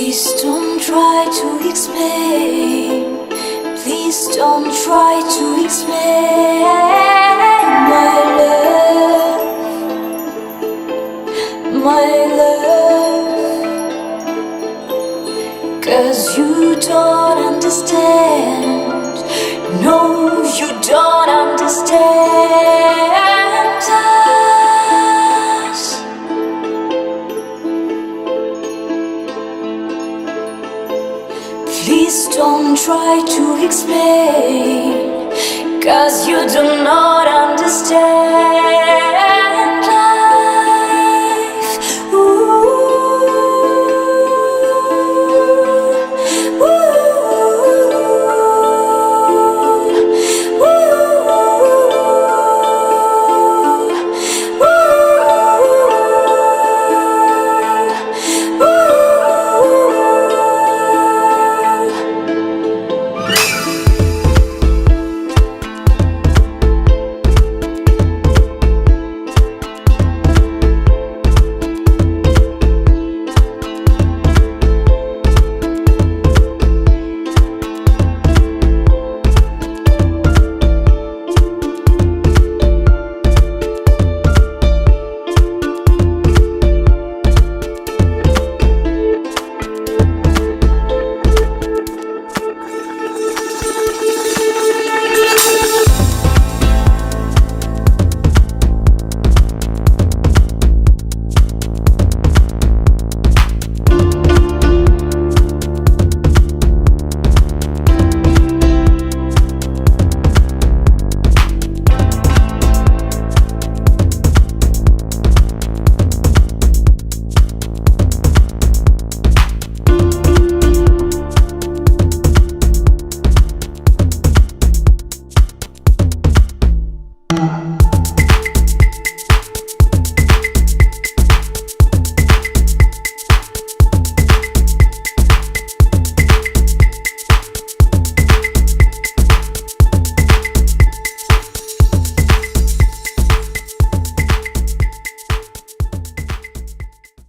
Please don't try to explain. Please don't try to explain, my love, my love. 'Cause you don't understand. No, you don't understand us. Please don't try to explain, 'cause you do not understand.